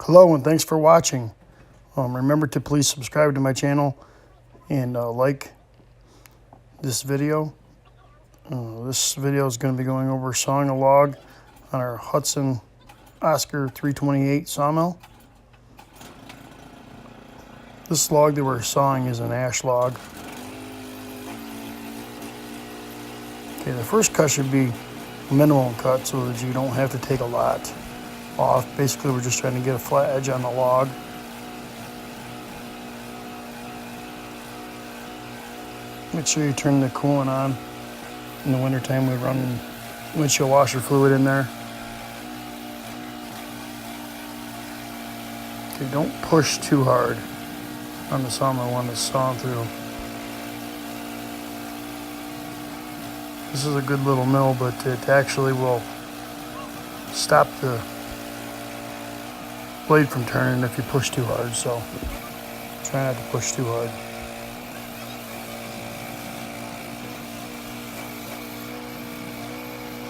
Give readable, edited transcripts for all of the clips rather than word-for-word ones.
Hello and thanks for watching. Remember to please subscribe to my channel and like this video. This video is going to be going over sawing a log on our Hud-Son Oscar 328 sawmill. This log that we're sawing is an ash log. Okay, the first cut should be a minimum cut so that you don't have to take a lot off. Basically, we're just trying to get a flat edge on the log. Make sure you turn the coolant on. In the wintertime, we run windshield washer fluid in there. Okay, don't push too hard on the sawmill when it's sawing through. This is a good little mill, but it actually will stop the blade from turning if you push too hard, so try not to push too hard.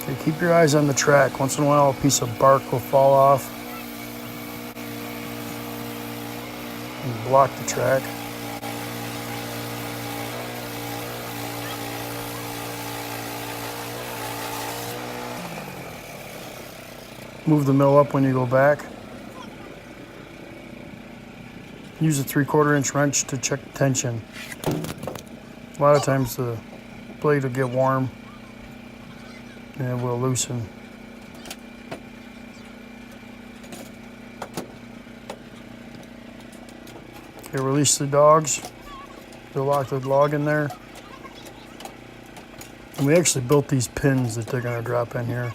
Okay, keep your eyes on the track. Once in a while a piece of bark will fall off and block the track. Move the mill up when you go back. Use a 3/4 inch wrench to check tension. A lot of times the blade will get warm and it will loosen. Okay, release the dogs. They'll lock the log in there. And we actually built these pins that they're going to drop in here.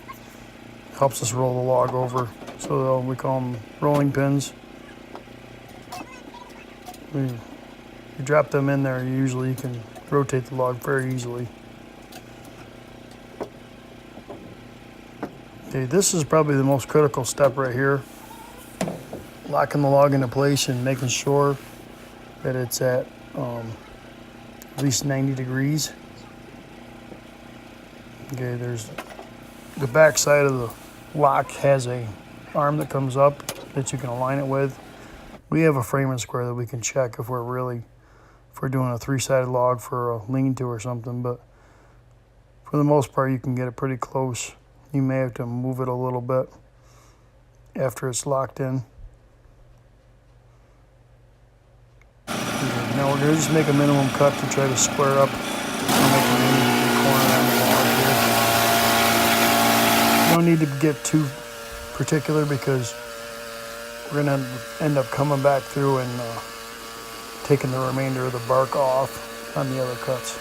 Helps us roll the log over. So we call them rolling pins. You drop them in there, usually you can rotate the log very easily. Okay, this is probably the most critical step right here. Locking the log into place and making sure that it's at least 90 degrees. Okay, there's the back side of the lock has a arm that comes up that you can align it with. We have a framing square that we can check if we're doing a 3-sided log for a lean-to or something, but for the most part you can get it pretty close. You may have to move it a little bit after it's locked in. Now we're going to just make a minimum cut to try to square up and make a new corner on the log here. You don't need to get too particular because we're going to end up coming back through and taking the remainder of the bark off on the other cuts.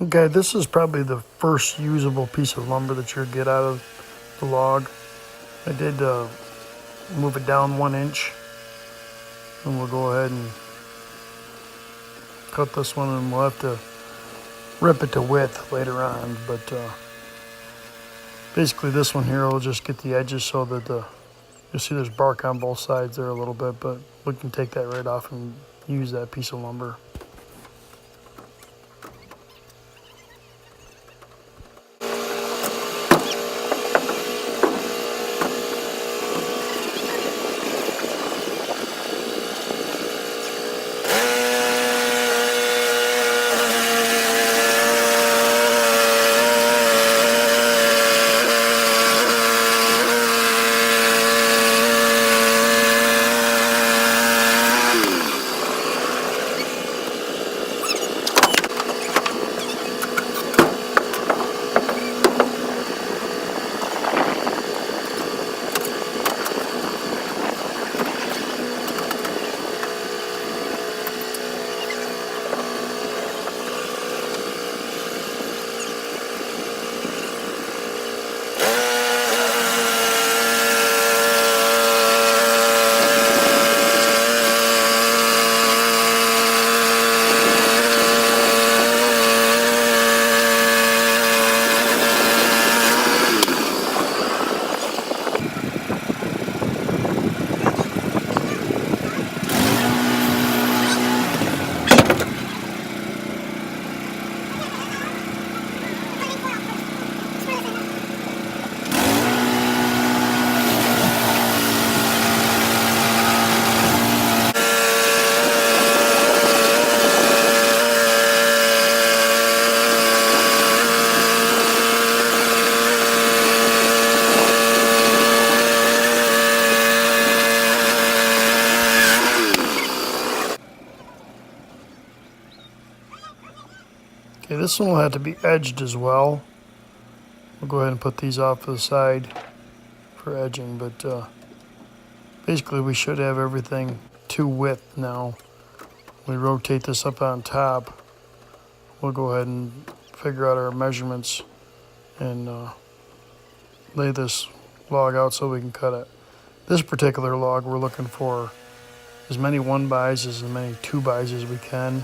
Okay, this is probably the first usable piece of lumber that you'll get out of the log. I did move it down 1 inch, and we'll go ahead and cut this one, and we'll have to rip it to width later on, but basically this one here will just get the edges so that you'll see there's bark on both sides there a little bit, but we can take that right off and use that piece of lumber. this one will have to be edged as well. We'll go ahead and put these off to the side for edging, but basically we should have everything to width now. We rotate this up on top. We'll go ahead and figure out our measurements and lay this log out so we can cut it. This particular log, we're looking for as many 1x as many 2x as we can.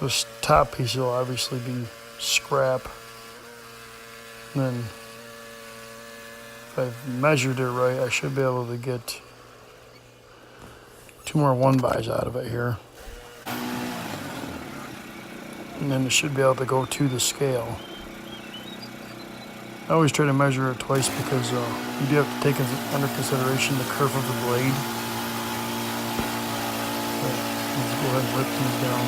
This top piece will obviously be scrap. And then if I've measured it right, I should be able to get 2 more 1x's out of it here. And then it should be able to go to the scale. I always try to measure it twice because you do have to take under consideration the curve of the blade. So let's go ahead and rip these down.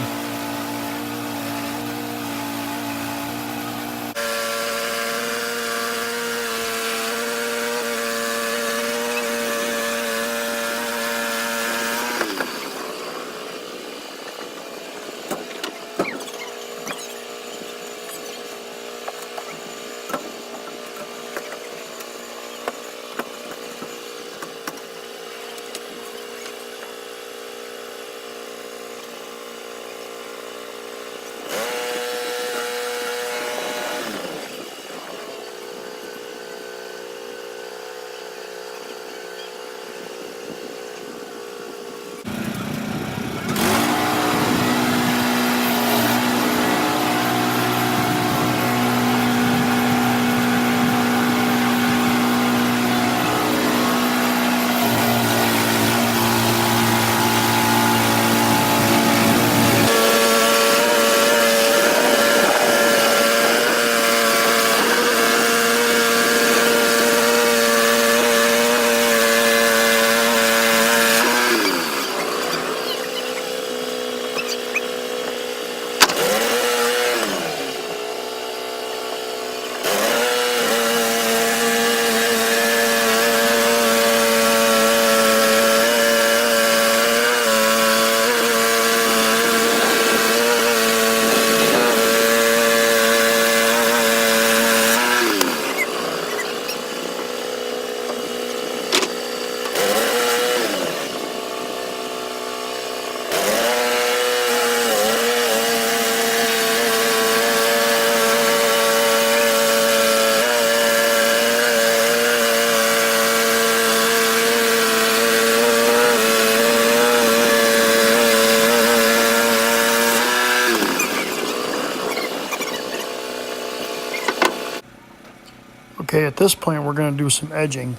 Okay, at this point we're going to do some edging,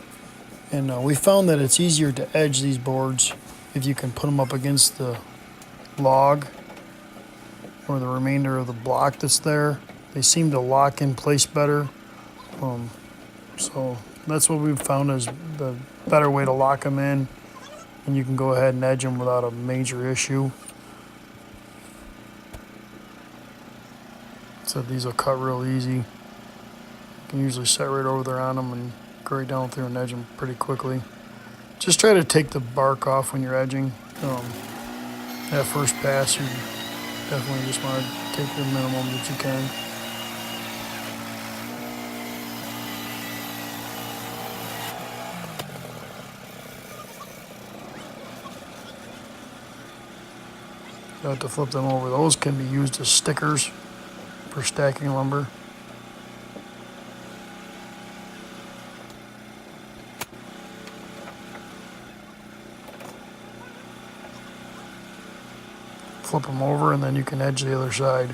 and we found that it's easier to edge these boards if you can put them up against the log or the remainder of the block that's there. They seem to lock in place better, so that's what we've found is the better way to lock them in, and you can go ahead and edge them without a major issue. So these will cut real easy. You can usually set right over there on them and go right down through and edge them pretty quickly. Just try to take the bark off when you're edging. That first pass, you definitely just want to take the minimum that you can. You have to flip them over. Those can be used as stickers for stacking lumber. Flip them over and then you can edge the other side.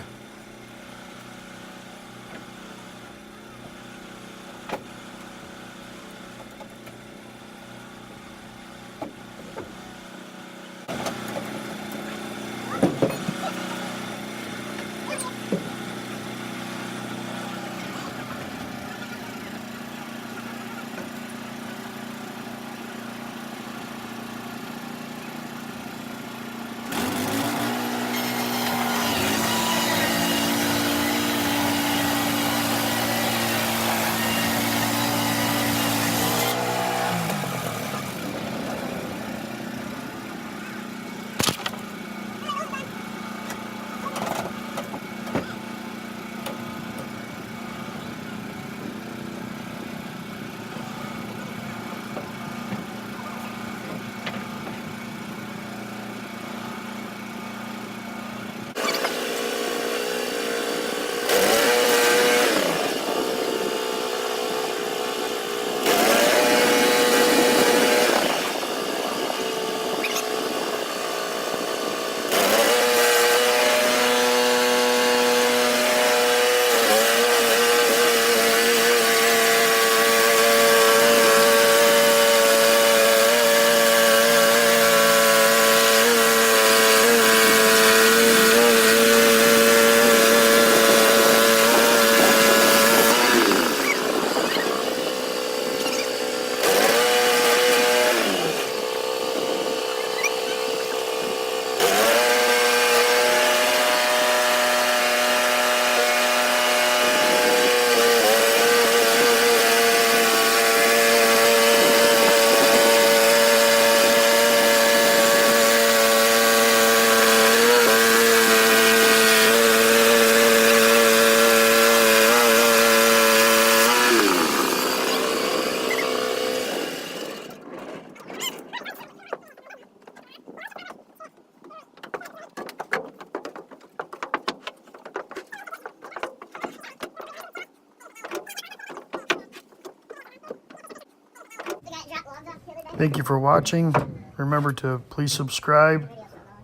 Thank you for watching. Remember to please subscribe,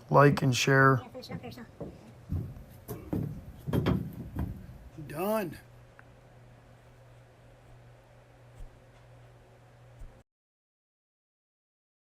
like, and share. Done.